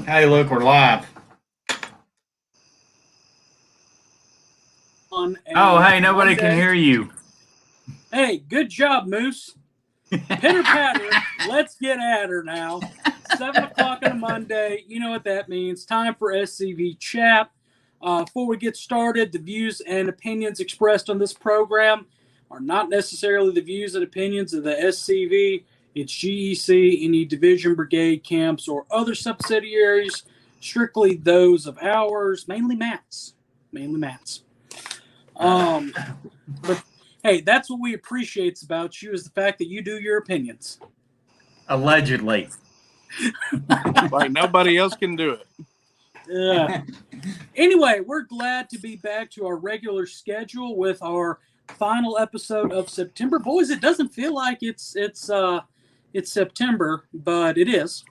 Hey, look, we're live. Oh, hey, nobody can hear you. Hey, good job, Moose. Pitter patter, let's get at her now. 7 o'clock on a Monday. You know what that means. Time for SCV chat. Before we get started, the views and opinions expressed on this program are not necessarily the views and opinions of the SCV, its GEC, any division, brigade, camps, or other subsidiaries. Strictly those of ours, mainly Matt's. But hey, that's what we appreciate about you, is the fact that you do your opinions. Allegedly. Like nobody else can do it. Anyway, we're glad to be back to our regular schedule with our final episode of September. Boys, it doesn't feel like it's September, but it is.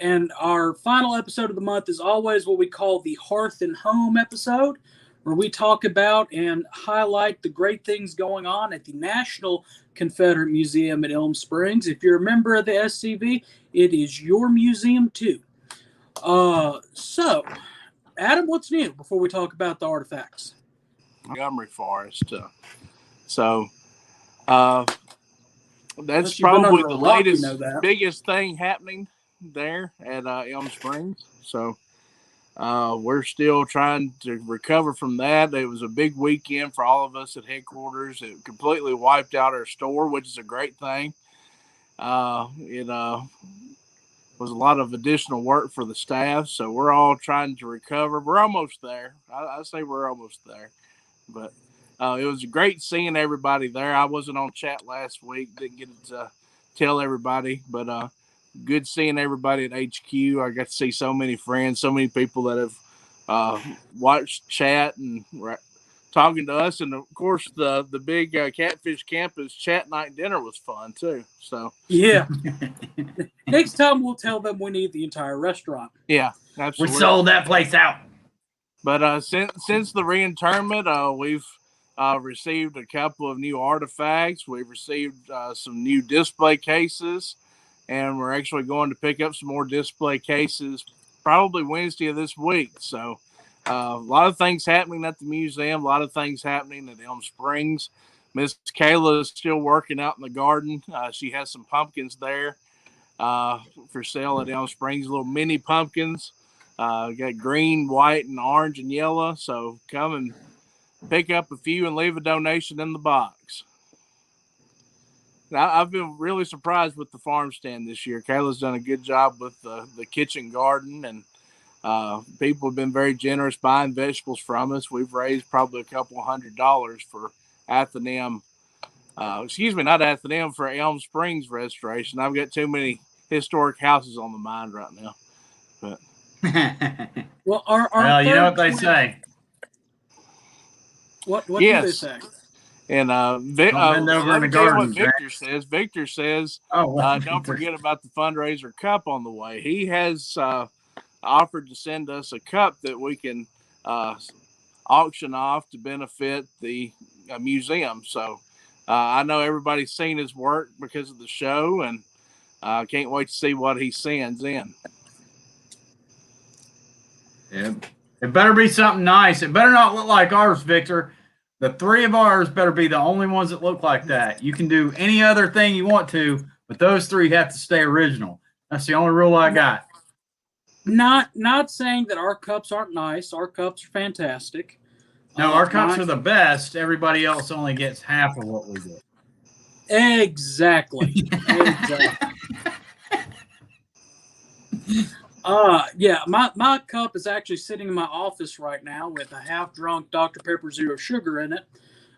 And our final episode of the month is always what we call the Hearth and Home episode, where we talk about and highlight the great things going on at the National Confederate Museum at Elm Springs. If you're a member of the SCV, it is your museum too. So, Adam, what's new before we talk about the artifacts? Montgomery Forest. That's probably the latest, biggest thing happening there at Elm Springs. So we're still trying to recover from that. It was a big weekend for all of us at headquarters. It completely wiped out our store, which is a great thing. It was a lot of additional work for the staff, so we're all trying to recover. We're almost there. I say we're almost there. But it was great seeing everybody there. I wasn't on chat last week, didn't get to tell everybody, but good seeing everybody at HQ. I got to see so many friends, so many people that have watched chat and talking to us. And, of course, the big Catfish Campus chat night dinner was fun, too. So yeah. Next time we'll tell them we need the entire restaurant. Yeah, absolutely. We sold that place out. But since the reinterment, we've received a couple of new artifacts. We've received some new display cases, and we're actually going to pick up some more display cases probably Wednesday of this week. So a lot of things happening at the museum, a lot of things happening at Elm Springs. Miss Kayla is still working out in the garden. She has some pumpkins there for sale at Elm Springs, little mini pumpkins. Got green, white, and orange and yellow. So come and pick up a few and leave a donation in the box. Now, I've been really surprised with the farm stand this year. Kayla's done a good job with the kitchen garden, and people have been very generous buying vegetables from us. We've raised probably a couple $100 for Athenaeum. Not Athenaeum, for Elm Springs restoration. I've got too many historic houses on the mind right now. But well, you know what they say. What do they say? And Victor says, don't forget about the fundraiser cup on the way. He has offered to send us a cup that we can auction off to benefit the museum. So I know everybody's seen his work because of the show, and I can't wait to see what he sends in. Yeah. It better be something nice. It better not look like ours, Victor. The three of ours better be the only ones that look like that. You can do any other thing you want to, but those three have to stay original. That's the only rule I got. Not saying that our cups aren't nice. Our cups are fantastic. No, our cups are the best. Everybody else only gets half of what we get. Exactly. My cup is actually sitting in my office right now with a half-drunk Dr. Pepper Zero Sugar in it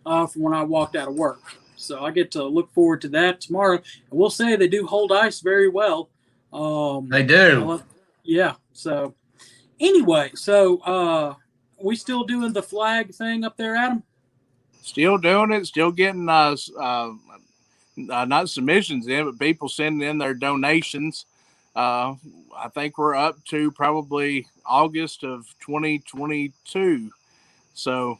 from when I walked out of work. So I get to look forward to that tomorrow. And we'll say they do hold ice very well. They do. Yeah. So anyway, so we still doing the flag thing up there, Adam? Still doing it. Still getting not submissions in, but people sending in their donations. I think we're up to probably August of 2022. So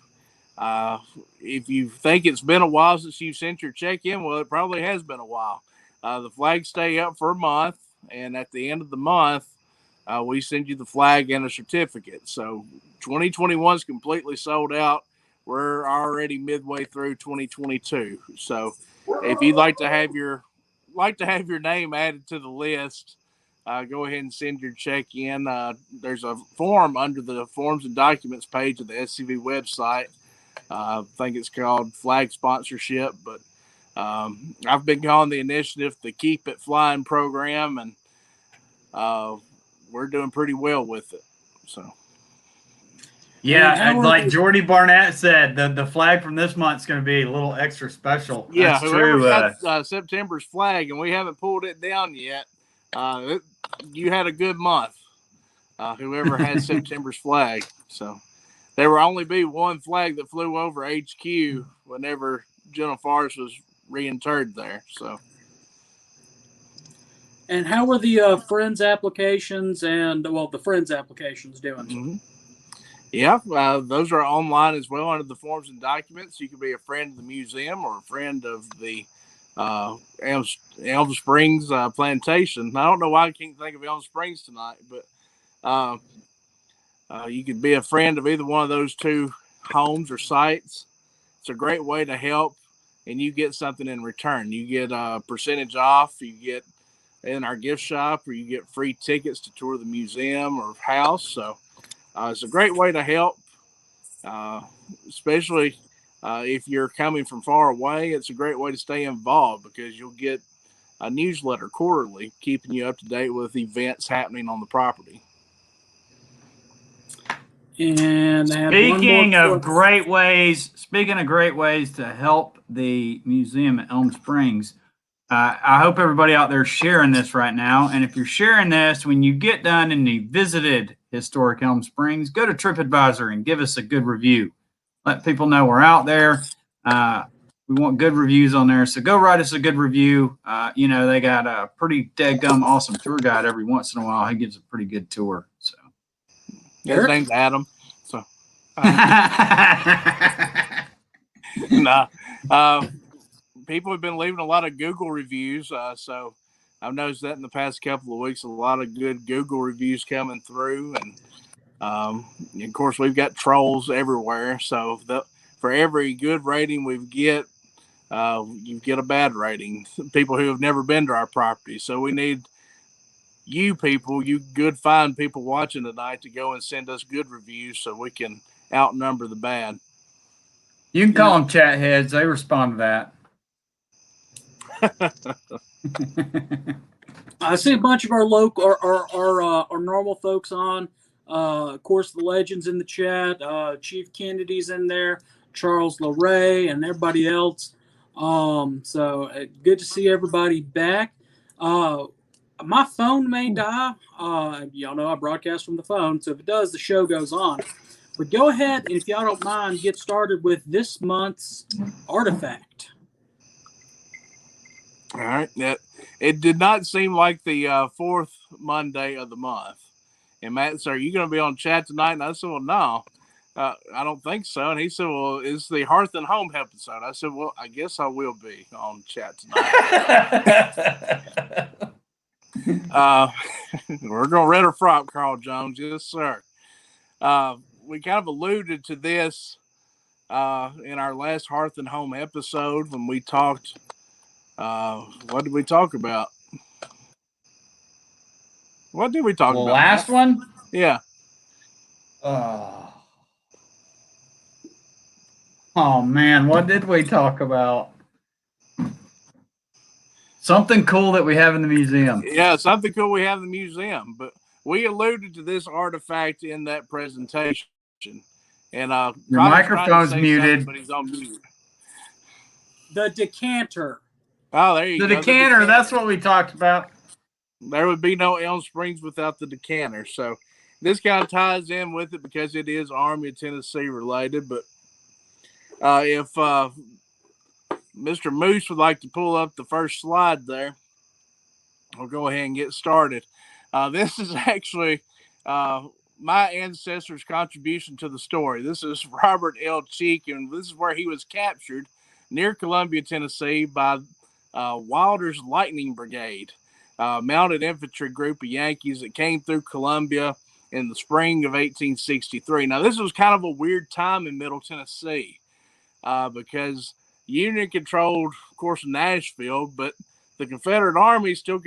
if you think it's been a while since you sent your check in, well, it probably has been a while. The flags stay up for a month, and at the end of the month, we send you the flag and a certificate. So 2021 is completely sold out. We're already midway through 2022. So if you'd like to have your name added to the list, go ahead and send your check in. There's a form under the forms and documents page of the SCV website. I think it's called flag sponsorship, but I've been calling the initiative the Keep It Flying program, and we're doing pretty well with it. So. Yeah, and like Jordy Barnett said, the flag from this month's going to be a little extra special. Yeah, that's whoever true. got September's flag, and we haven't pulled it down yet. You had a good month. Whoever had September's flag. So there will only be one flag that flew over HQ whenever General Forrest was reinterred there. So. And how were the Friends applications and the Friends applications doing? Mm-hmm. Yeah, those are online as well under the forms and documents. You can be a friend of the museum or a friend of the Elm Springs plantation. I don't know why I can't think of Elm Springs tonight, but you could be a friend of either one of those two homes or sites. It's a great way to help, and you get something in return. You get a percentage off. You get in our gift shop, or you get free tickets to tour the museum or house. So it's a great way to help, especially if you're coming from far away. It's a great way to stay involved because you'll get a newsletter quarterly keeping you up to date with events happening on the property. And speaking of great ways to help the museum at Elm Springs, I hope everybody out there is sharing this right now. And if you're sharing this, when you get done and you visited historic Elm Springs, go to TripAdvisor and give us a good review. Let people know we're out there. We want good reviews on there. So go write us a good review. They got a pretty dadgum awesome tour guide every once in a while. He gives a pretty good tour. So his name's Adam. So nah. People have been leaving a lot of Google reviews. So I've noticed that in the past couple of weeks, a lot of good Google reviews coming through. And of course, we've got trolls everywhere. So for every good rating we get, you get a bad rating. People who have never been to our property. So we need you people, you good, fine people watching tonight to go and send us good reviews so we can outnumber the bad. You can call them chat heads. They respond to that. I see a bunch of our local, our normal folks on. Of course, the legends in the chat. Chief Kennedy's in there. Charles LeRae and everybody else. So good to see everybody back. My phone may die. Y'all know I broadcast from the phone, so if it does, the show goes on. But go ahead and, if y'all don't mind, get started with this month's artifact. All right. It did not seem like the fourth Monday of the month. And Matt said, "Are you going to be on chat tonight?" And I said, "Well, no, I don't think so." And he said, "Well, it's the Hearth and Home episode." I said, "Well, I guess I will be on chat tonight." We're going to read a frog, Carl Jones. Yes, sir. We kind of alluded to this in our last Hearth and Home episode when we talked. What did we talk about? What did we talk about? The last one? Yeah. Oh man, what did we talk about? Something cool that we have in the museum. Yeah, something cool we have in the museum. But we alluded to this artifact in that presentation. And your microphone's muted. But he's on mute. The decanter. Oh, there you The go. decanter, that's what we talked about. There would be no Elm Springs without the decanter. So this kind of ties in with it because it is Army of Tennessee related. But if Mr. Moose would like to pull up the first slide there, we'll go ahead and get started. This is actually my ancestor's contribution to the story. This is Robert L. Cheek, and this is where he was captured near Columbia, Tennessee by Wilder's Lightning Brigade, mounted infantry group of Yankees that came through Columbia in the spring of 1863. Now, this was kind of a weird time in Middle Tennessee because Union controlled, of course, Nashville, but the Confederate Army still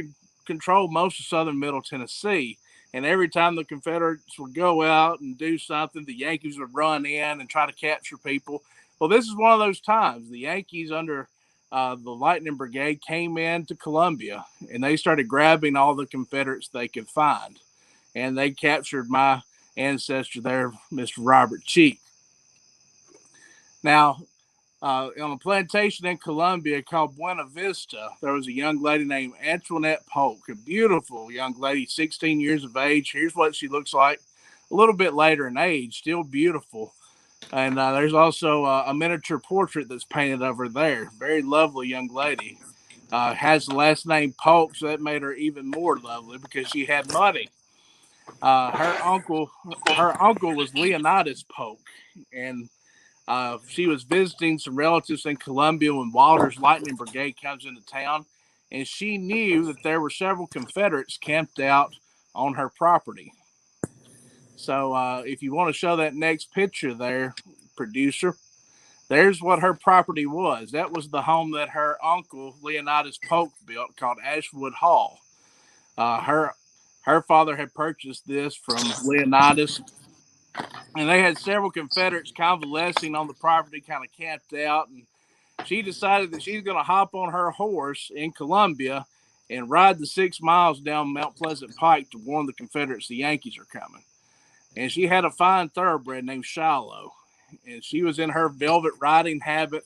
controlled most of southern Middle Tennessee. And every time the Confederates would go out and do something, the Yankees would run in and try to capture people. Well, this is one of those times. The Yankees under the Lightning Brigade came into Columbia, and they started grabbing all the Confederates they could find. And they captured my ancestor there, Mr. Robert Cheek. Now, on a plantation in Columbia called Buena Vista, there was a young lady named Antoinette Polk, a beautiful young lady, 16 years of age. Here's what she looks like a little bit later in age, still beautiful. And there's also a miniature portrait that's painted over there. Very lovely young lady. Has the last name Polk, so that made her even more lovely because she had money. Her uncle was Leonidas Polk, and she was visiting some relatives in Columbia when Wilder's Lightning Brigade comes into town, and she knew that there were several Confederates camped out on her property. So if you want to show that next picture there, producer, there's what her property was. That was the home that her uncle, Leonidas Polk, built called Ashwood Hall. Her father had purchased this from Leonidas, and they had several Confederates convalescing on the property, kind of camped out, and she decided that she's going to hop on her horse in Columbia and ride the 6 miles down Mount Pleasant Pike to warn the Confederates the Yankees are coming. And she had a fine thoroughbred named Shiloh, and she was in her velvet riding habit,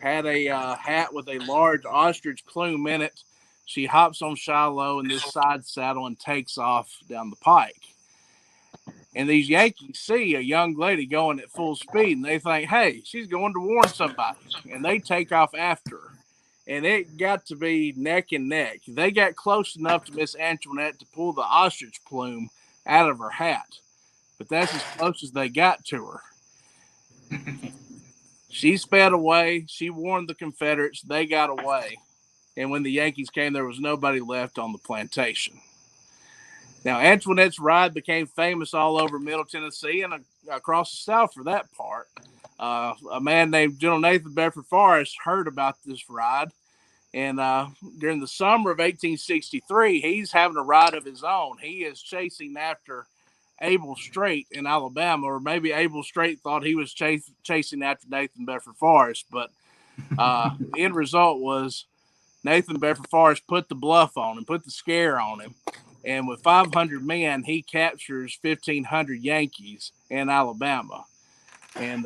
had a hat with a large ostrich plume in it. She hops on Shiloh in this side saddle and takes off down the pike. And these Yankees see a young lady going at full speed, and they think, hey, she's going to warn somebody. And they take off after her. And it got to be neck and neck. They got close enough to Miss Antoinette to pull the ostrich plume out of her hat. But that's as close as they got to her. She sped away. She warned the Confederates. They got away. And when the Yankees came, there was nobody left on the plantation. Now, Antoinette's ride became famous all over Middle Tennessee and across the South for that part. A man named General Nathan Bedford Forrest heard about this ride. And during the summer of 1863, he's having a ride of his own. He is chasing after Abel Strait in Alabama, or maybe Abel Strait thought he was chasing after Nathan Bedford Forrest. But end result was Nathan Bedford Forrest put the bluff on him, put the scare on him. And with 500 men, he captures 1,500 Yankees in Alabama. And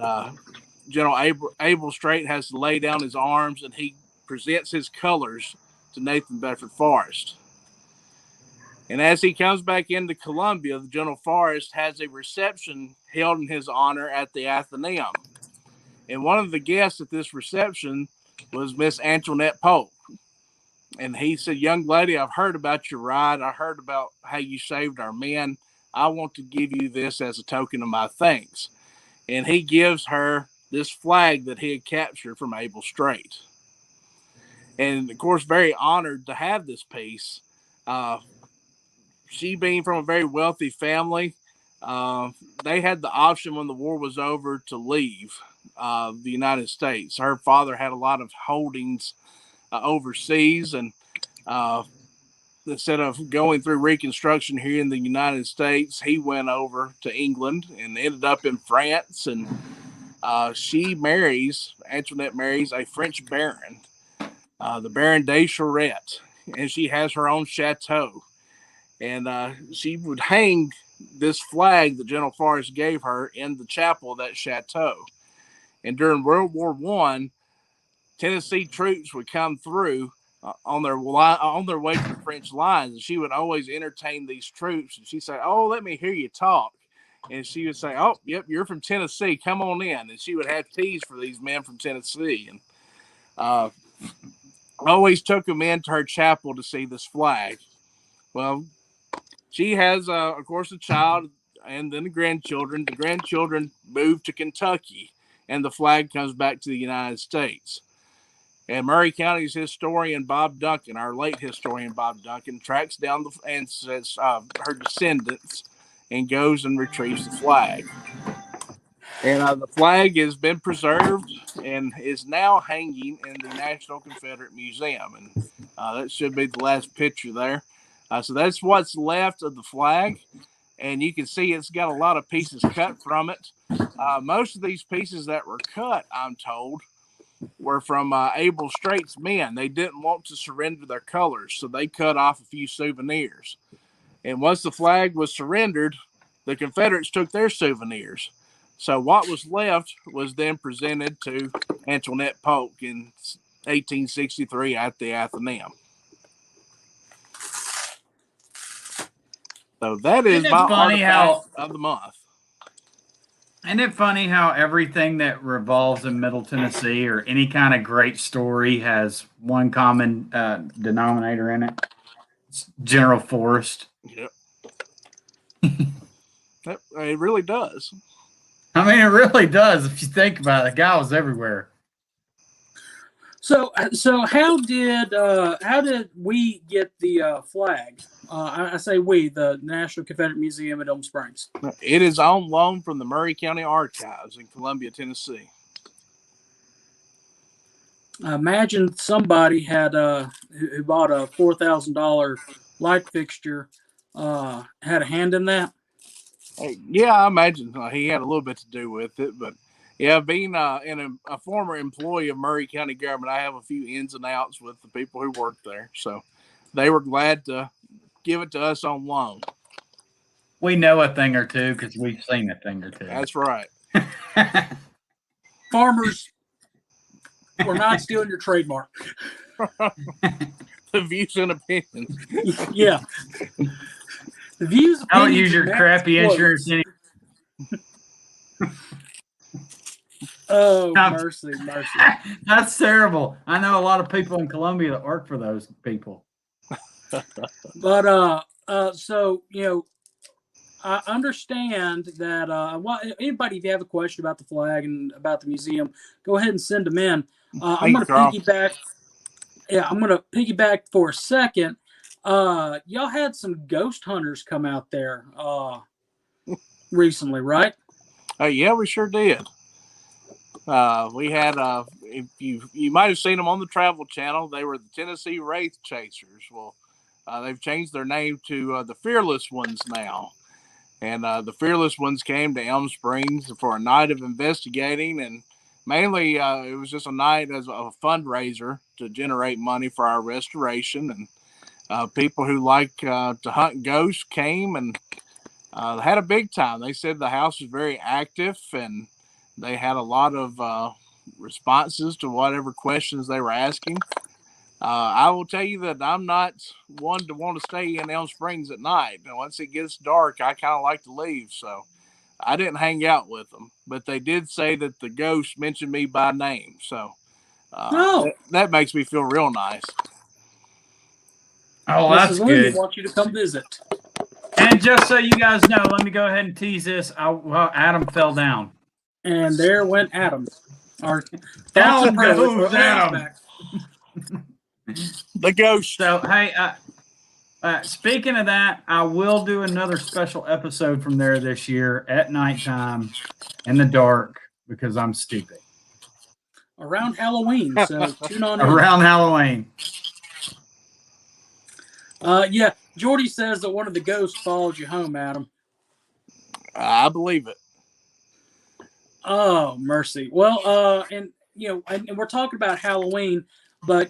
General Abel Strait has to lay down his arms, and he presents his colors to Nathan Bedford Forrest. And as he comes back into Columbia, the General Forrest has a reception held in his honor at the Athenaeum. And one of the guests at this reception was Miss Antoinette Polk. And he said, young lady, I've heard about your ride. I heard about how you saved our men. I want to give you this as a token of my thanks. And he gives her this flag that he had captured from Abel Strait. And, of course, very honored to have this piece. She being from a very wealthy family, they had the option when the war was over to leave the United States. Her father had a lot of holdings overseas, and instead of going through Reconstruction here in the United States, he went over to England and ended up in France. And Antoinette marries a French baron, the Baron de Charette, and she has her own chateau. And she would hang this flag that General Forrest gave her in the chapel of that chateau. And during World War I, Tennessee troops would come through on their way to the French lines, and she would always entertain these troops. And she'd say, "Oh, let me hear you talk." And she would say, "Oh, yep, you're from Tennessee. Come on in." And she would have teas for these men from Tennessee, and always took them into her chapel to see this flag. Well, she has, of course, a child and then the grandchildren. The grandchildren moved to Kentucky, and the flag comes back to the United States. And Murray County's historian Bob Duncan, our late historian Bob Duncan, tracks down her descendants and goes and retrieves the flag. And the flag has been preserved and is now hanging in the National Confederate Museum. And that should be the last picture there. So that's what's left of the flag. And you can see it's got a lot of pieces cut from it. Most of these pieces that were cut, I'm told, were from Able Straight's men. They didn't want to surrender their colors, so they cut off a few souvenirs. And once the flag was surrendered, the Confederates took their souvenirs. So what was left was then presented to Antoinette Polk in 1863 at the Athenaeum. So that is my artifact of the month. Isn't it funny how everything that revolves in Middle Tennessee or any kind of great story has one common denominator in it? It's General Forrest. Yep. It really does. I mean, it really does. If you think about it, the guy was everywhere. So how did we get the flag? I say we, the National Confederate Museum at Elm Springs. It is on loan from the Murray County Archives in Columbia, Tennessee. Imagine somebody had who bought a $4,000 light fixture had a hand in that. Yeah, I imagine he had a little bit to do with it, but yeah, being a former employee of Murray County government, I have a few ins and outs with the people who work there, so they were glad to give it to us on loan. We know a thing or two because we've seen a thing or two. That's right. Farmers, we're not stealing your trademark. The views and opinions. Yeah. The views. Don't use your crappy insurance. Oh, mercy. That's terrible. I know a lot of people in Columbia that work for those people. But so I understand that. Anybody, if you have a question about the flag and about the museum, go ahead and send them in. I'm going to piggyback. Yeah, I'm going to piggyback for a second. Y'all had some ghost hunters come out there recently, right? Yeah, we sure did. We had if you might have seen them on the Travel Channel. They were the Tennessee Wraith Chasers. Well, they've changed their name to the Fearless Ones now. And the Fearless Ones came to Elm Springs for a night of investigating, and mainly it was just a night as a fundraiser to generate money for our restoration. And people who like to hunt ghosts came and had a big time. They said the house was very active, and they had a lot of responses to whatever questions they were asking. I will tell you that I'm not one to want to stay in Elm Springs at night. And once it gets dark, I kind of like to leave. So I didn't hang out with them. But they did say that the ghost mentioned me by name. So that makes me feel real nice. Oh, that's good. I want you to come visit. And just so you guys know, let me go ahead and tease this. Adam fell down. And there went Adam. Down goes Adam. The ghost. So, hey, speaking of that, I will do another special episode from there this year at nighttime in the dark because I'm stupid. Around Halloween, so tune on in. Around Halloween. Yeah, Jordy says that one of the ghosts followed you home, Adam. I believe it. Oh, mercy. Well, and we're talking about Halloween, but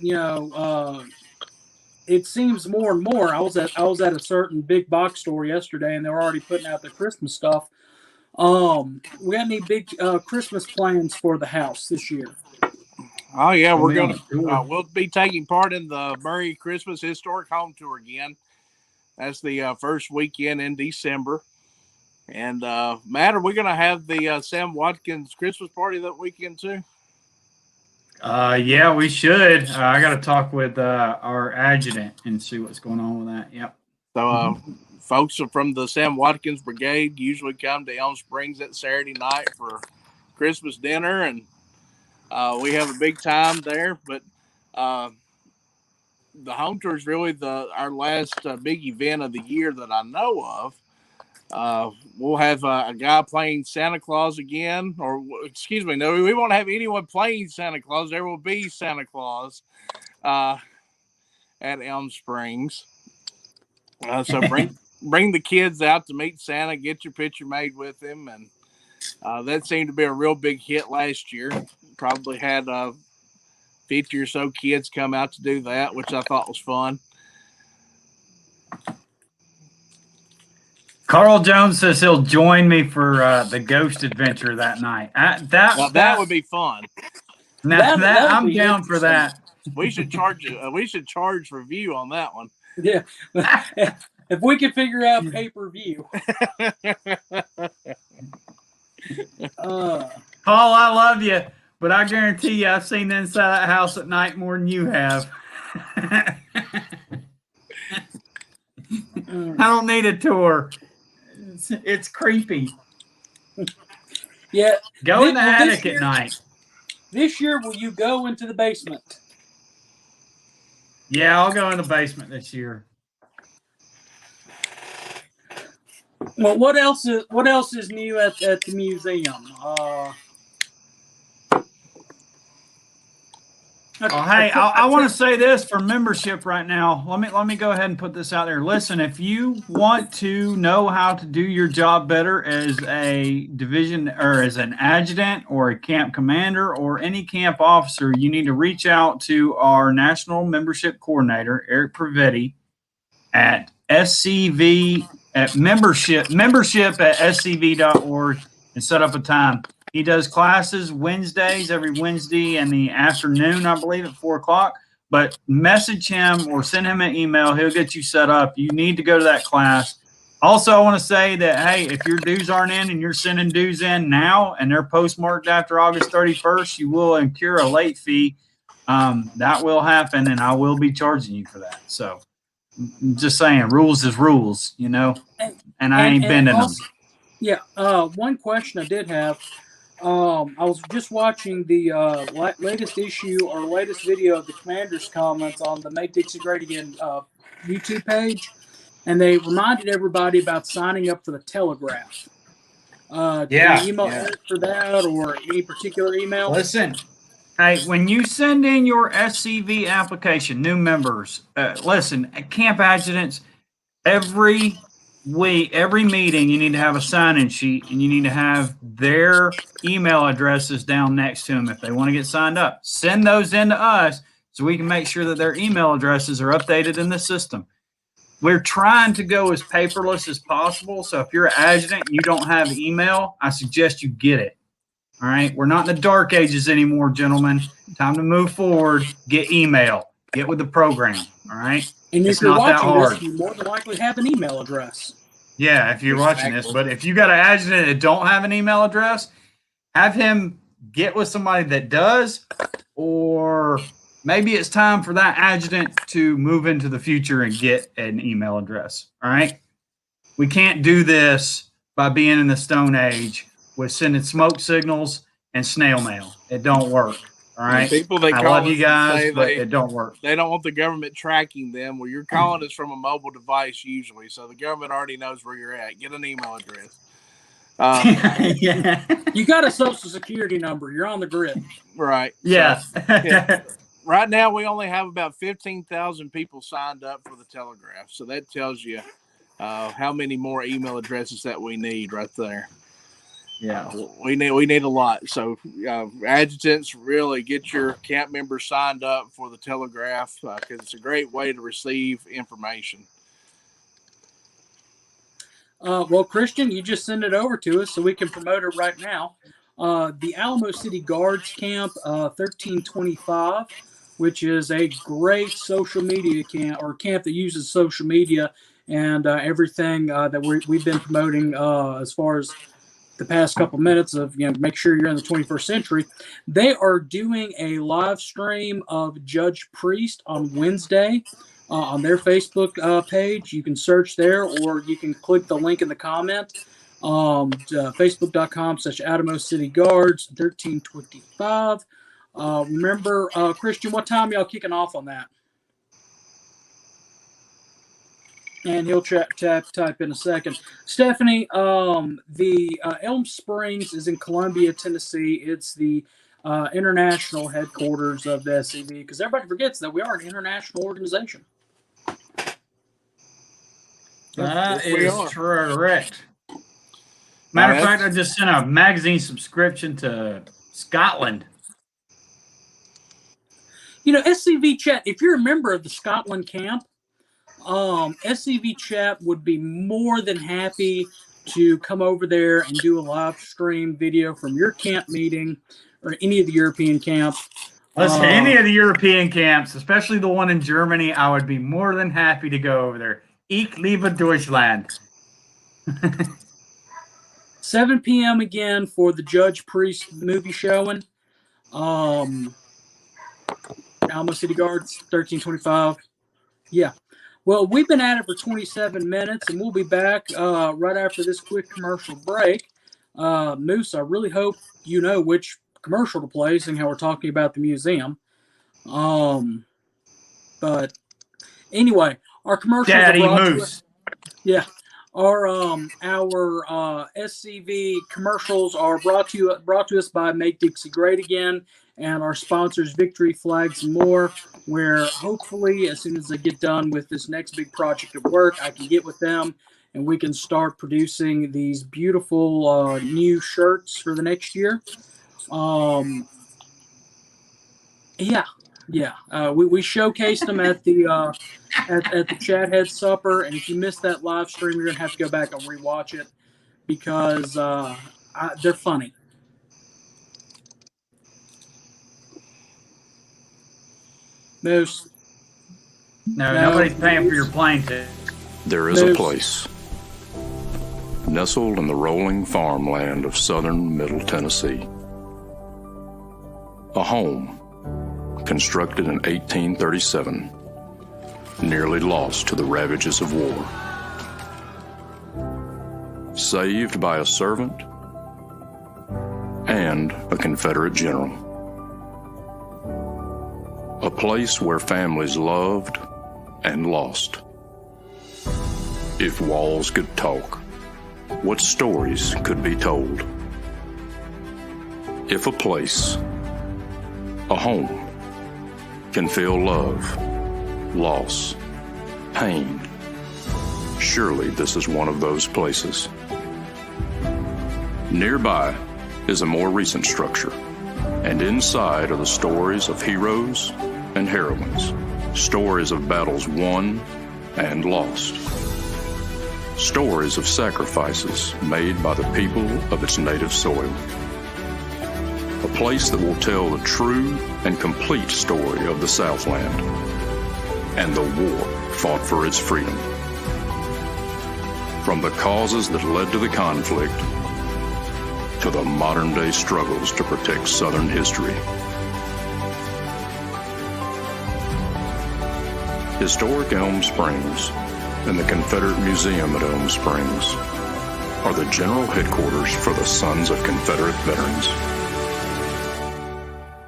it seems more and more. I was at a certain big box store yesterday, and they were already putting out their Christmas stuff. We got any big Christmas plans for the house this year? Oh yeah, We'll we're be on gonna a tour. we'll be taking part in the Murray Christmas Historic Home Tour again. That's the first weekend in December. And Matt, are we gonna have the Sam Watkins Christmas party that weekend too? Yeah, we should. I got to talk with our adjutant and see what's going on with that. Yep. So folks from the Sam Watkins Brigade usually come to Elm Springs that Saturday night for Christmas dinner, and we have a big time there. But the home tour is really our last big event of the year that I know of. We'll have a guy playing Santa Claus again, or excuse me, no, we won't have anyone playing Santa Claus. There will be Santa Claus at Elm Springs. So bring the kids out to meet Santa, get your picture made with him, and that seemed to be a real big hit last year. Probably had 50 or so kids come out to do that, which I thought was fun. Carl Jones says he'll join me for the ghost adventure that night. That would be fun. I'm down for that. We should charge for view on that one. Yeah. If we could figure out pay-per-view. Paul, I love you, but I guarantee you I've seen inside that house at night more than you have. I don't need a tour. It's creepy. Yeah. Go in the attic at night. This year, will you go into the basement? Yeah, I'll go in the basement this year. Well, what else is new at the museum? Hey, I want to say this for membership right now. Let me go ahead and put this out there. Listen, if you want to know how to do your job better as a division or as an adjutant or a camp commander or any camp officer, you need to reach out to our national membership coordinator, Eric Prevetti, at SCV at membership at scv.org and set up a time. He does classes Wednesdays, every Wednesday in the afternoon, I believe, at 4 o'clock. But message him or send him an email. He'll get you set up. You need to go to that class. Also, I want to say that, hey, if your dues aren't in and you're sending dues in now and they're postmarked after August 31st, you will incur a late fee. That will happen, and I will be charging you for that. So I'm just saying, rules is rules, you know, and I ain't bending them. Yeah, one question I did have. I was just watching the latest issue or latest video of the Commander's comments on the Make Dixie Great Again YouTube page, and they reminded everybody about signing up for the Telegraph. Do you email Eric for that or any particular email? Listen, hey, when you send in your SCV application, new members, listen, camp adjutants, every meeting, you need to have a sign-in sheet, and you need to have their email addresses down next to them if they want to get signed up. Send those in to us so we can make sure that their email addresses are updated in the system. We're trying to go as paperless as possible, so if you're an adjutant and you don't have email, I suggest you get it. All right? We're not in the dark ages anymore, gentlemen. Time to move forward. Get email. Get with the program. All right? And if it's you're not that watching hard. this, you more than likely have an email address. Yeah, if you're watching this. But if you got an adjutant that don't have an email address, have him get with somebody that does, or maybe it's time for that adjutant to move into the future and get an email address. All right? We can't do this by being in the Stone Age with sending smoke signals and snail mail. It don't work. All right. People that I call love you guys, but they, it don't work. They don't want the government tracking them. Well, you're calling us from a mobile device usually, so the government already knows where you're at. Get an email address. Yeah. You got a social security number. You're on the grid. Right. Yes. So, yeah. Right now, we only have about 15,000 people signed up for the Telegraph, so that tells you how many more email addresses that we need right there. Yeah, we need a lot. So adjutants, really get your camp members signed up for the Telegraph because it's a great way to receive information. Well, Christian, you just send it over to us so we can promote it right now. the Alamo City Guards Camp 1325, which is a great social media camp that uses social media and everything that we've been promoting as far as the past couple minutes of, make sure you're in the 21st century. They are doing a live stream of Judge Priest on Wednesday on their Facebook page. You can search there, or you can click the link in the comment. Facebook.com/Alamo City Guards 1325. Remember, Christian, what time y'all kicking off on that? And he'll type in a second. Stephanie, the Elm Springs is in Columbia, Tennessee. It's the international headquarters of the SCV, because everybody forgets that we are an international organization. That is correct. Matter of fact, I just sent a magazine subscription to Scotland. SCV chat, if you're a member of the Scotland camp, SCV chat would be more than happy to come over there and do a live stream video from your camp meeting or any of the European camps. Listen, any of the European camps, especially the one in Germany, I would be more than happy to go over there. Ich liebe Deutschland. 7 p.m. again for the Judge Priest movie showing. Alamo City Guards, 1325. Yeah. Well, we've been at it for 27 minutes, and we'll be back right after this quick commercial break. Moose, I really hope you know which commercial to play, seeing how we're talking about the museum. But anyway, our commercials Daddy are brought Moose. to us. Yeah. Our SCV commercials are brought to us by Make Dixie Great Again and our sponsors Victory Flags and More, where hopefully as soon as I get done with this next big project of work, I can get with them and we can start producing these beautiful new shirts for the next year. We showcased them at the at the Chathead Supper, and if you missed that live stream, you're gonna have to go back and rewatch it because they're funny. Moose. No, nobody's paying for your plane ticket. There is a place nestled in the rolling farmland of southern Middle Tennessee. A home constructed in 1837, nearly lost to the ravages of war. Saved by a servant and a Confederate general. A place where families loved and lost. If walls could talk, what stories could be told? If a place, a home, can feel love, loss, pain, surely this is one of those places. Nearby is a more recent structure, and inside are the stories of heroes and heroines, stories of battles won and lost, stories of sacrifices made by the people of its native soil. A place that will tell the true and complete story of the Southland and the war fought for its freedom. From the causes that led to the conflict to the modern-day struggles to protect Southern history. Historic Elm Springs and the Confederate Museum at Elm Springs are the general headquarters for the Sons of Confederate Veterans.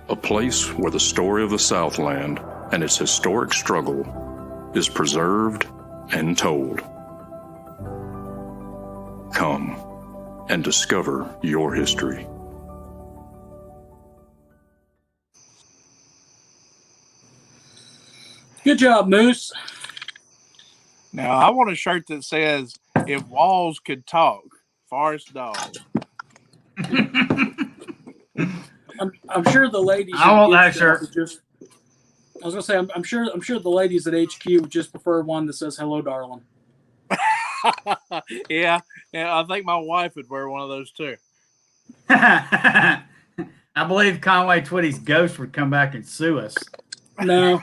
A place where the story of the Southland and its historic struggle is preserved and told. Come and discover your history. Good job, Moose. Now, I want a shirt that says, "If walls could talk, Forest Dog." I'm sure the ladies. I want that shirt. I was gonna say, I'm sure the ladies at HQ would just prefer one that says "Hello, darling." yeah, I think my wife would wear one of those too. I believe Conway Twitty's ghost would come back and sue us. No.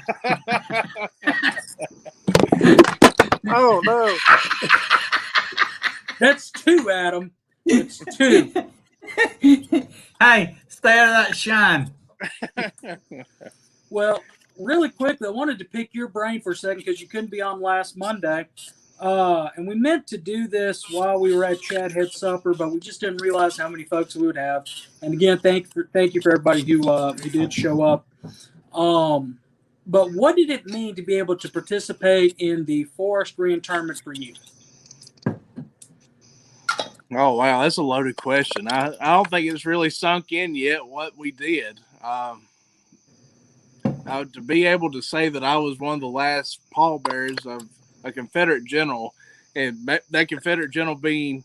Oh no. That's 2, Adam. It's 2. Hey, stay out of that shine. Well, really quickly, I wanted to pick your brain for a second because you couldn't be on last Monday. And we meant to do this while we were at Chad Head Supper, but we just didn't realize how many folks we would have. And again, thank you for everybody who did show up. But what did it mean to be able to participate in the forest reinterment for you? Oh wow, that's a loaded question. I don't think it's really sunk in yet what we did. To be able to say that I was one of the last pallbearers of a Confederate general, and that Confederate general being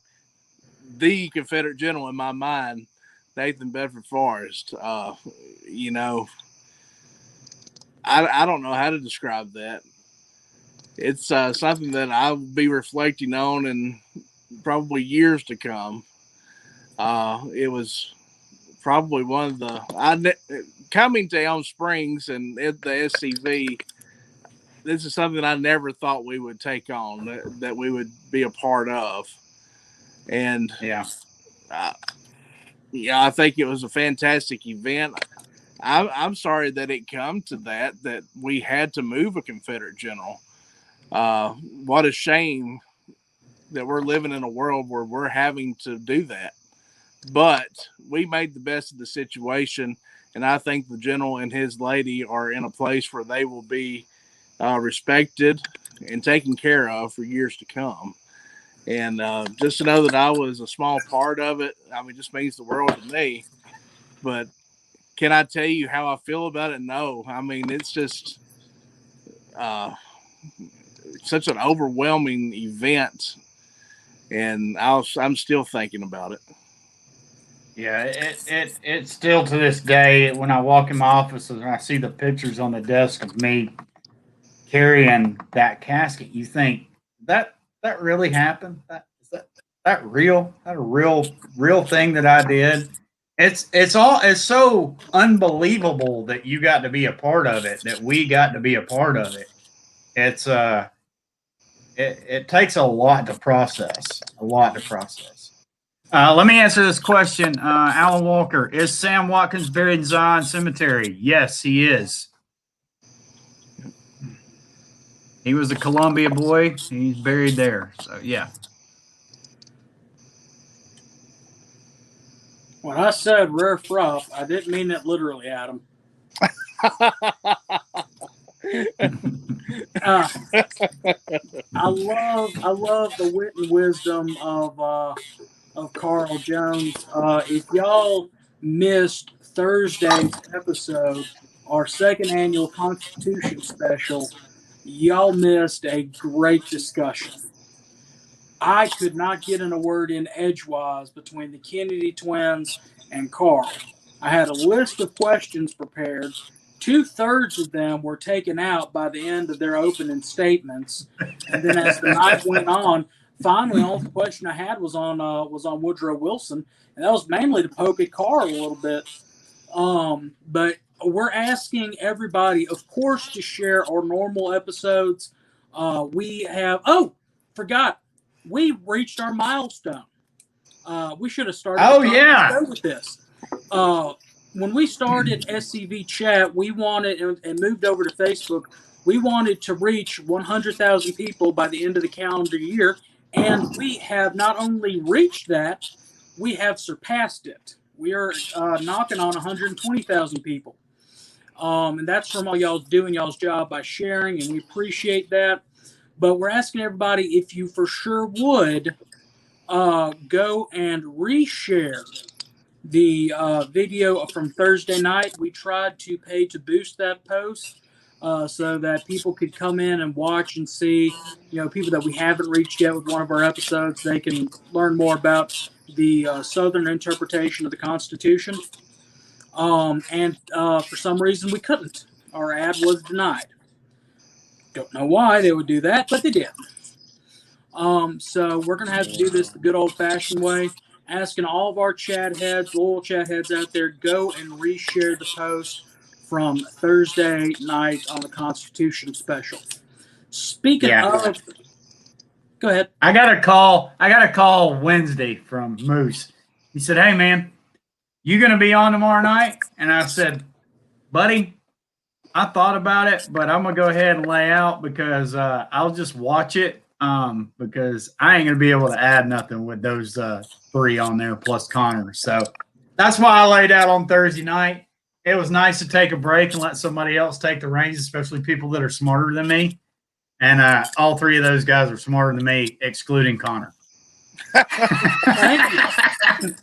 the Confederate general in my mind, Nathan Bedford Forrest. You know, I don't know how to describe that. It's something that I'll be reflecting on in probably years to come. It was probably one of the coming to Elm Springs and at the SCV. This is something I never thought we would take on, that we would be a part of, and I think it was a fantastic event. I'm sorry that it come to that we had to move a Confederate general. What a shame that we're living in a world where we're having to do that. But we made the best of the situation, and I think the general and his lady are in a place where they will be respected and taken care of for years to come. And just to know that I was a small part of it, I mean, just means the world to me. But can I tell you how I feel about it? No. I mean, it's just such an overwhelming event, and I'm still thinking about it. Yeah, it's still to this day when I walk in my office and I see the pictures on the desk of me carrying that casket, you think that really happened? That real? That a real thing that I did? It's so unbelievable that you got to be a part of it, that we got to be a part of it. It's it takes a lot to process. Let me answer this question. Alan Walker, is Sam Watkins buried in Zion Cemetery? Yes, he is. He was a Columbia boy. He's buried there. So, yeah. When I said rare fruff, I didn't mean it literally, Adam. I love the wit and wisdom of Carl Jones. If y'all missed Thursday's episode, our second annual Constitution special, y'all missed a great discussion. I could not get in a word in edgewise between the Kennedy twins and Carl. I had a list of questions prepared. 2/3 of them were taken out by the end of their opening statements, and then as the night went on, finally, the only question I had was on Woodrow Wilson, and that was mainly to poke at Carl a little bit. But we're asking everybody, of course, to share our normal episodes. We reached our milestone. We should have started. With this. When we started SCV Chat, we wanted and moved over to Facebook. We wanted to reach 100,000 people by the end of the calendar year, and we have not only reached that, we have surpassed it. We are knocking on 120,000 people. And that's from all y'all doing y'all's job by sharing, and we appreciate that. But we're asking everybody if you for sure would go and reshare the video from Thursday night. We tried to pay to boost that post so that people could come in and watch and see, people that we haven't reached yet with one of our episodes. They can learn more about the Southern interpretation of the Constitution. And for some reason, we couldn't. Our ad was denied. Don't know why they would do that, but they did. So we're going to have to do this the good old-fashioned way. asking all of our chat heads, loyal chat heads out there, go and reshare the post from Thursday night on the Constitution special. Speaking of, go ahead. I got a call Wednesday from Moose. He said, "Hey man, you gonna be on tomorrow night?" And I said, "Buddy, I thought about it, but I'm gonna go ahead and lay out because I'll just watch it because I ain't gonna be able to add nothing with those 3 on there plus Connor." So that's why I laid out on Thursday night. It was nice to take a break and let somebody else take the reins, especially people that are smarter than me. And all 3 of those guys are smarter than me, excluding Connor. Thank you.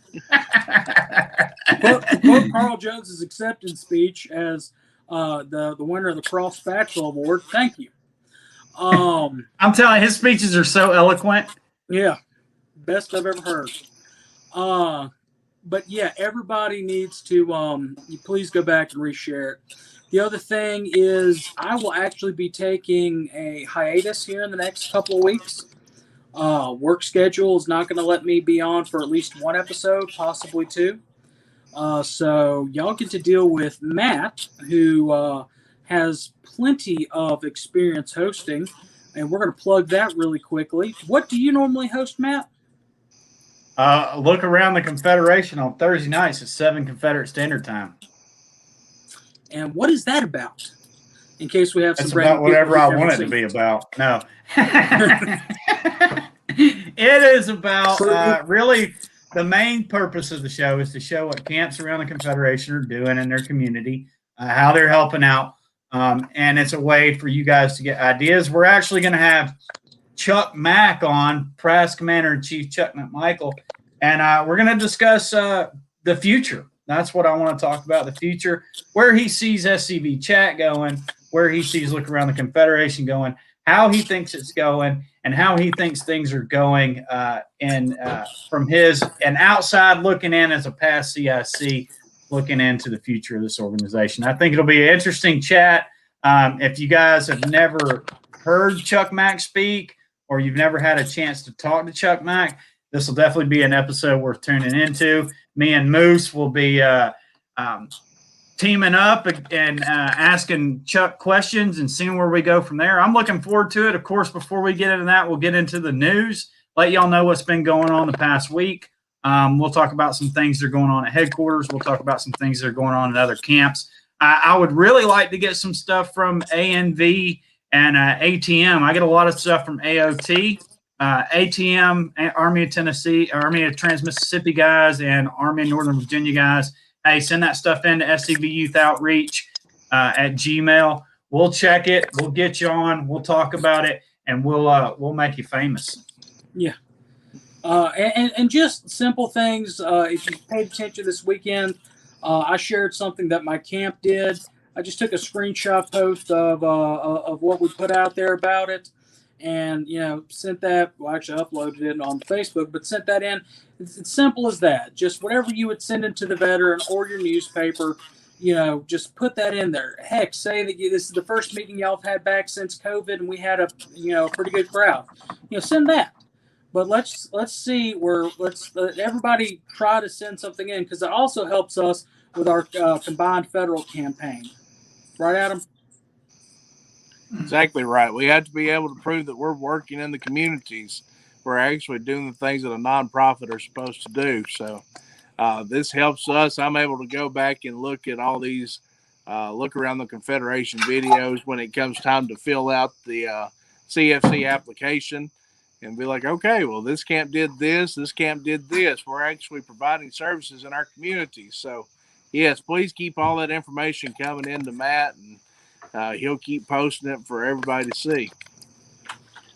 Quote Carl Jones's acceptance speech as the winner of the Cross Bachelor Award. Thank you. I'm telling you, his speeches are so eloquent. Yeah, best I've ever heard. But yeah, everybody needs to you please go back and reshare it. The other thing is I will actually be taking a hiatus here in the next couple of weeks. Work schedule is not going to let me be on for at least 1 episode, possibly 2. So y'all get to deal with Matt, who has plenty of experience hosting, and we're going to plug that really quickly. What do you normally host, Matt? Look around the Confederation on Thursday nights at 7 Confederate Standard Time. And what is that about? In case we have some. It's about whatever I want it to be about. No. It is about really the main purpose of the show is to show what camps around the Confederation are doing in their community, how they're helping out. And it's a way for you guys to get ideas. We're actually going to have Chuck Mack on, Past Commander-in-Chief Chuck McMichael, and we're going to discuss the future. That's what I want to talk about, the future, where he sees SCV chat going, where he sees Look Around the Confederation going, how he thinks it's going, and how he thinks things are going from his and outside looking in as a past CIC, looking into the future of this organization. I think it'll be an interesting chat. If you guys have never heard Chuck Mack speak, or you've never had a chance to talk to Chuck Mack, this will definitely be an episode worth tuning into. Me and Moose will be teaming up and asking Chuck questions and seeing where we go from there. I'm looking forward to it. Of course, before we get into that, we'll get into the news, let y'all know what's been going on the past week. We'll talk about some things that are going on at headquarters. We'll talk about some things that are going on in other camps. I would really like to get some stuff from ANV and ATM. I get a lot of stuff from AOT, ATM, Army of Tennessee, Army of Trans-Mississippi guys, and Army of Northern Virginia guys. Hey, send that stuff in to SCV Youth Outreach at Gmail. We'll check it. We'll get you on. We'll talk about it, and we'll make you famous. Yeah. And just simple things. If you paid attention this weekend, I shared something that my camp did. I just took a screenshot post of what we put out there about it, and sent that. Well, actually uploaded it on Facebook, but sent that in. It's simple as that. Just whatever you would send into the veteran or your newspaper, just put that in there. Heck, say that this is the first meeting y'all have had back since COVID, and we had a pretty good crowd. Send that. But let's see let's let everybody try to send something in, because it also helps us with our combined federal campaign. Right, Adam? Exactly right. We have to be able to prove that we're working in the communities. We're actually doing the things that a nonprofit are supposed to do. So this helps us. I'm able to go back and look at all these Look Around the Confederation videos when it comes time to fill out the CFC application and be like, okay, well, this camp did this. This camp did this. We're actually providing services in our community. So, yes, please keep all that information coming in to Matt, and he'll keep posting it for everybody to see.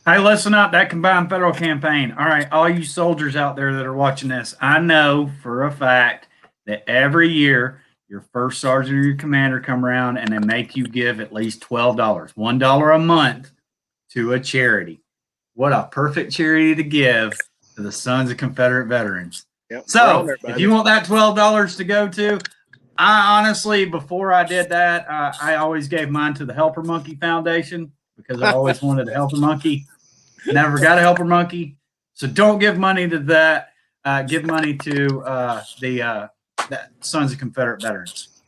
Hey, listen up, that combined federal campaign. All right, all you soldiers out there that are watching this, I know for a fact that every year your first sergeant or your commander come around and they make you give at least $12, $1 a month to a charity. What a perfect charity to give to the Sons of Confederate Veterans. Yep. So if you want that $12 to go to, I honestly, before I did that, I always gave mine to the Helper Monkey Foundation because I always wanted a Helper Monkey. Never got a Helper Monkey. So don't give money to that. give money to the Sons of Confederate Veterans.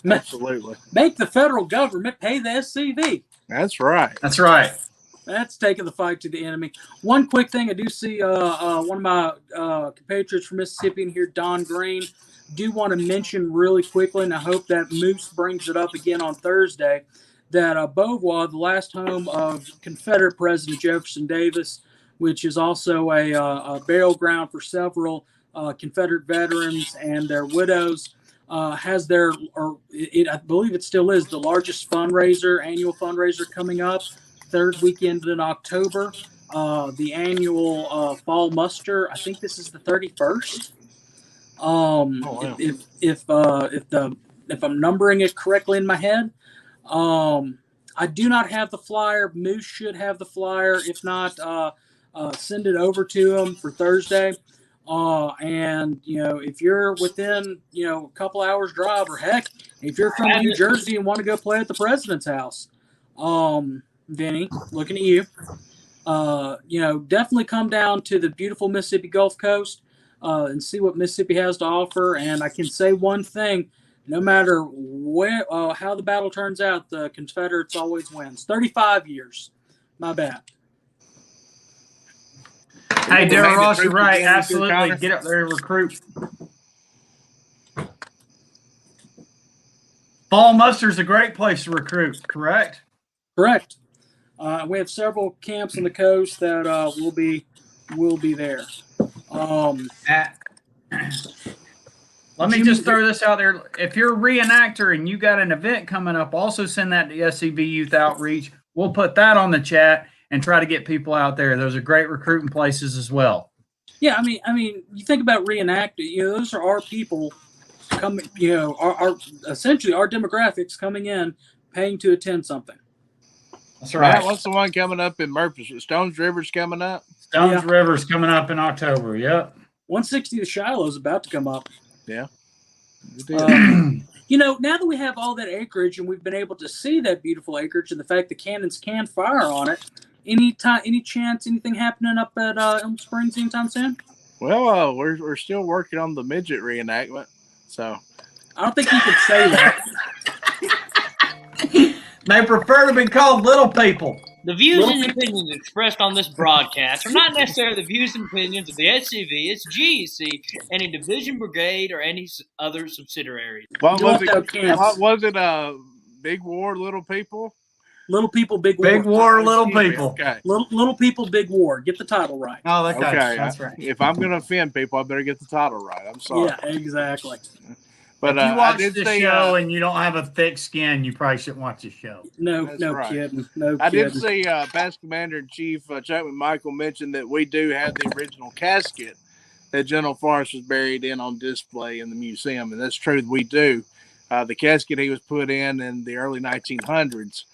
Absolutely. Make the federal government pay the SCV. That's right. That's right. That's taking the fight to the enemy. One quick thing, I do see one of my compatriots from Mississippi in here, Don Green. Do want to mention really quickly, and I hope that Moose brings it up again on Thursday, that Beauvoir, the last home of Confederate President Jefferson Davis, which is also a burial ground for several Confederate veterans and their widows, has their, I believe it still is, the largest annual fundraiser coming up, third weekend in October. The annual fall muster, I think this is the 31st. Wow. If I'm numbering it correctly in my head. I do not have the flyer. Moose should have the flyer. If not, send it over to him for Thursday. And if you're within a couple hours drive, or heck, if you're from New Jersey and want to go play at the president's house, Vinny, looking at you, definitely come down to the beautiful Mississippi Gulf Coast and see what Mississippi has to offer. And I can say one thing: no matter where how the battle turns out, the Confederates always wins. 35 years. My bad. Hey, Darryl Ross, you're right. Absolutely. Get up there and recruit. Fall muster's a great place to recruit, correct? Correct. We have several camps on the coast that will be there. Let me just throw this out there. If you're a reenactor and you got an event coming up, also send that to SCV Youth Outreach. We'll put that on the chat and try to get people out there. Those are great recruiting places as well. Yeah, I mean, you think about reenacting. Those are our people coming. Our essentially our demographics coming in, paying to attend something. That's right. Matt, what's the one coming up in Murphy? Stones River's coming up. Stones River's coming up in October. Yep. 160 to Shiloh is about to come up. Yeah. Now that we have all that acreage and we've been able to see that beautiful acreage and the fact the cannons can fire on it, any chance anything happening up at Elm Springs anytime soon? Well, we're still working on the midget reenactment, so I don't think you could say that. They prefer to be called little people. The views and opinions expressed on this broadcast are not necessarily the views and opinions of the SCV, its GEC, any division, brigade, or any other subsidiaries. What was it? Big War, Little People? Little People, Big War. Big War, Little People. Okay. Little People, Big War. Get the title right. Oh, okay. That's right. If I'm going to offend people, I better get the title right. I'm sorry. Yeah, exactly. But if you watch the show and you don't have a thick skin, you probably shouldn't watch the show. No right. kidding. No I kidding. did see Past Commander-in-Chief Chuck McMichael mention that we do have the original casket that General Forrest was buried in on display in the museum, and that's true. We do. The casket he was put in the early 1900s,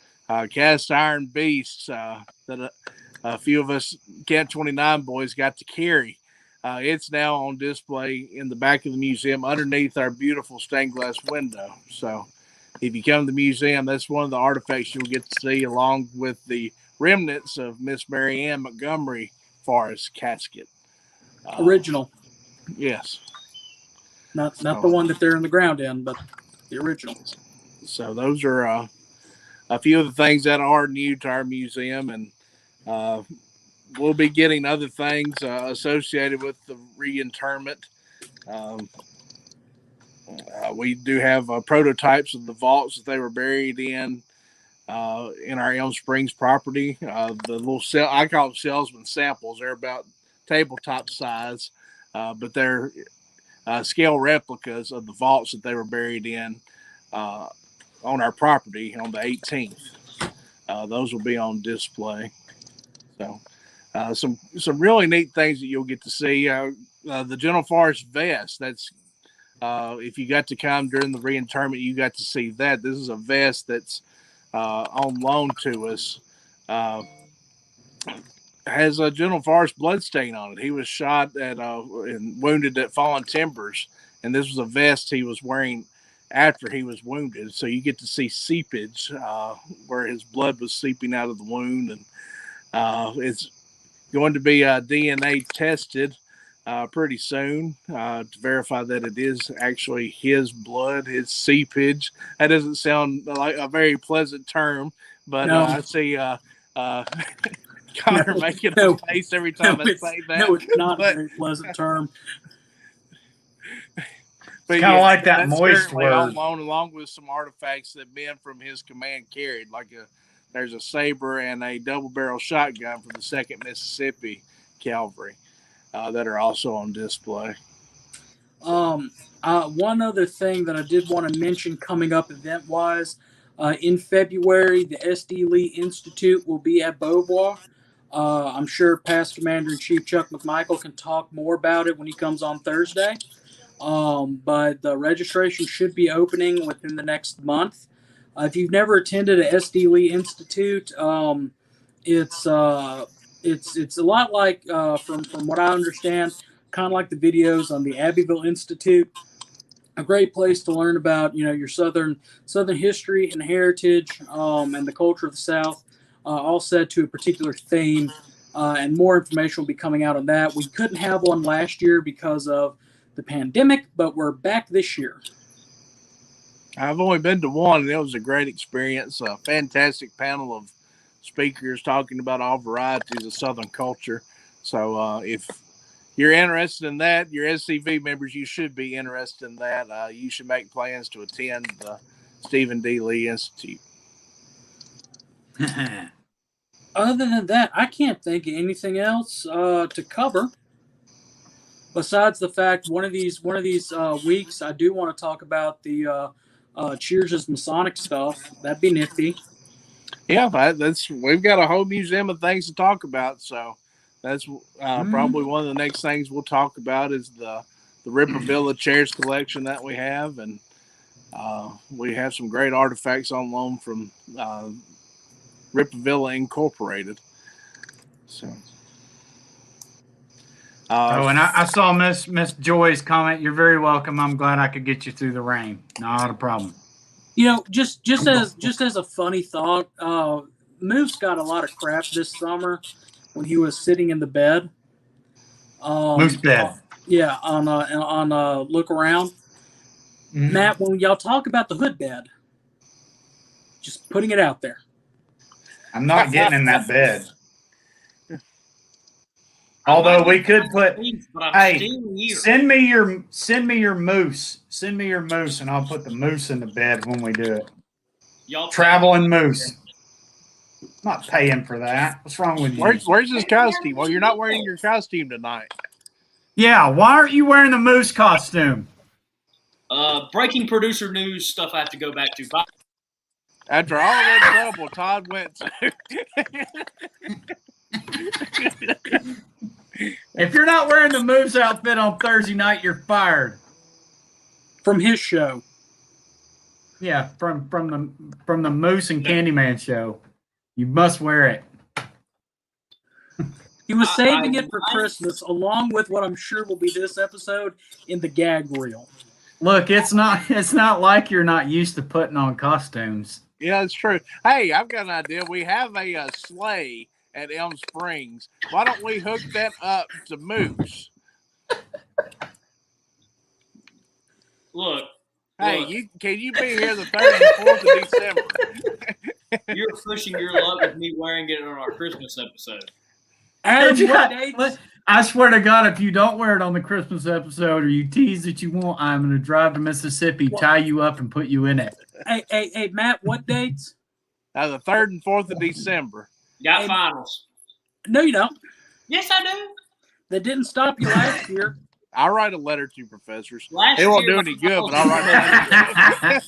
cast iron beasts that a few of us Camp 29 boys got to carry. It's now on display in the back of the museum underneath our beautiful stained glass window. So if you come to the museum, that's one of the artifacts you'll get to see, along with the remnants of Miss Mary Ann Montgomery Forrest casket. Original. Yes. Not the one that they're in the ground in, but the original. So those are a few of the things that are new to our museum, and we'll be getting other things associated with the reinterment. We do have prototypes of the vaults that they were buried in our Elm Springs property. The little I call them salesman samples. They're about tabletop size, but they're scale replicas of the vaults that they were buried in on our property on the 18th. Those will be on display. So. Some really neat things that you'll get to see. The General Forrest vest. That's if you got to come during the reinterment, you got to see that. This is a vest that's on loan to us. Has a General Forrest bloodstain on it. He was shot and wounded at Fallen Timbers, and this was a vest he was wearing after he was wounded. So you get to see seepage where his blood was seeping out of the wound, and it's going to be DNA tested pretty soon to verify that it is actually his blood, his seepage. That doesn't sound like a very pleasant term, but No. I see Connor making a face every time I say that. No, it's not a very pleasant term. It's kind of like that moist word. On loan, along with some artifacts that men from his command carried, there's a saber and a double-barrel shotgun from the 2nd Mississippi Cavalry that are also on display. One other thing that I did want to mention coming up event-wise, in February, the SD Lee Institute will be at Beauvoir. I'm sure Past Commander-in-Chief Chuck McMichael can talk more about it when he comes on Thursday. But the registration should be opening within the next month. If you've never attended a SD Lee Institute, it's a lot like, from what I understand, kind of like the videos on the Abbeville Institute. A great place to learn about, your Southern history and heritage, and the culture of the South, all set to a particular theme. And more information will be coming out on that. We couldn't have one last year because of the pandemic, but we're back this year. I've only been to one, and it was a great experience. A fantastic panel of speakers talking about all varieties of Southern culture. So if you're interested in that, your SCV members, you should be interested in that. You should make plans to attend the Stephen D. Lee Institute. Other than that, I can't think of anything else to cover. Besides the fact, one of these weeks, I do want to talk about the Cheers' Masonic stuff. That'd be nifty. Yeah, we've got a whole museum of things to talk about. So that's probably one of the next things we'll talk about is the Rippervilla chairs collection that we have, and we have some great artifacts on loan from Rippervilla Incorporated. So. And I saw Miss Joy's comment. You're very welcome. I'm glad I could get you through the rain. Not a problem. Just as a funny thought, Moose got a lot of crap this summer when he was sitting in the bed. Moose bed. Yeah, on Look Around. Mm-hmm. Matt, when y'all talk about the hood bed, just putting it out there. I'm not getting in that bed. Although we could put, hey, send me your moose. Send me your moose, and I'll put the moose in the bed when we do it. Traveling moose. I'm not paying for that. What's wrong with you? Where's his costume? Well, you're not wearing your costume tonight. Yeah, why aren't you wearing the moose costume? Breaking producer news stuff I have to go back to. Bye. After all that trouble Todd went to. If you're not wearing the Moose outfit on Thursday night, you're fired. From his show. Yeah, from the Moose and Candyman show. You must wear it. He was saving it for Christmas, along with what I'm sure will be this episode in the gag reel. Look, it's not like you're not used to putting on costumes. Yeah, it's true. Hey, I've got an idea. We have a sleigh at Elm Springs. Why don't we hook that up to Moose? Look. Hey, can you be here the 3rd and 4th of December? You're pushing your luck with me wearing it on our Christmas episode. I swear to God, if you don't wear it on the Christmas episode or you tease that you won't, I'm going to drive to Mississippi, tie you up, and put you in it. Hey, Matt, what dates? The 3rd and 4th of December. Got finals. No, you don't. Yes, I do. That didn't stop you last year. I'll write a letter to professors. It won't do any good, but I'll write a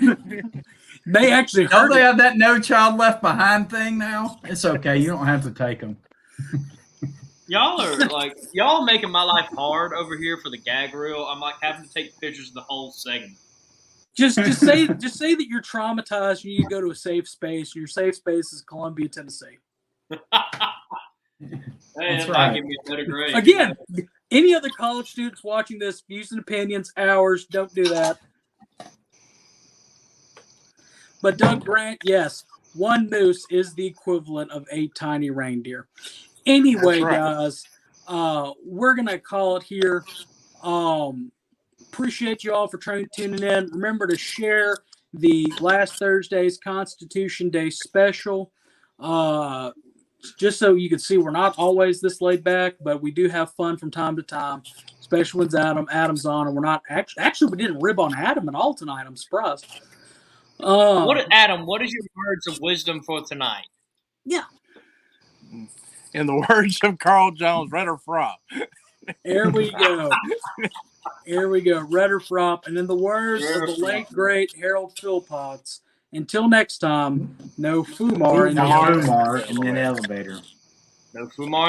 letter. They actually don't they have that No Child Left Behind thing now? It's okay. You don't have to take them. Y'all making my life hard over here for the gag reel. I'm like having to take pictures of the whole segment. Just say that you're traumatized. You need to go to a safe space. Your safe space is Columbia, Tennessee. That's right. Give me a better grade. Again, any other college students watching this, views and opinions, ours, don't do that. But Doug Grant, yes, one moose is the equivalent of 8 tiny reindeer. Anyway, guys, we're going to call it here. Appreciate you all for tuning in. Remember to share the last Thursday's Constitution Day special. Just so you can see, we're not always this laid back, but we do have fun from time to time, especially when Adam's on, and we're not actually we didn't rib on Adam at all tonight. I'm surprised. Adam, what is your words of wisdom for tonight? Yeah. In the words of Carl Jones, Redder Frop. There we go. Here we go. Redder Frop. And in the words of the late, great Harold Philpotts, until next time, no Fumar in the elevator. No Fumar in the elevator. No Fumar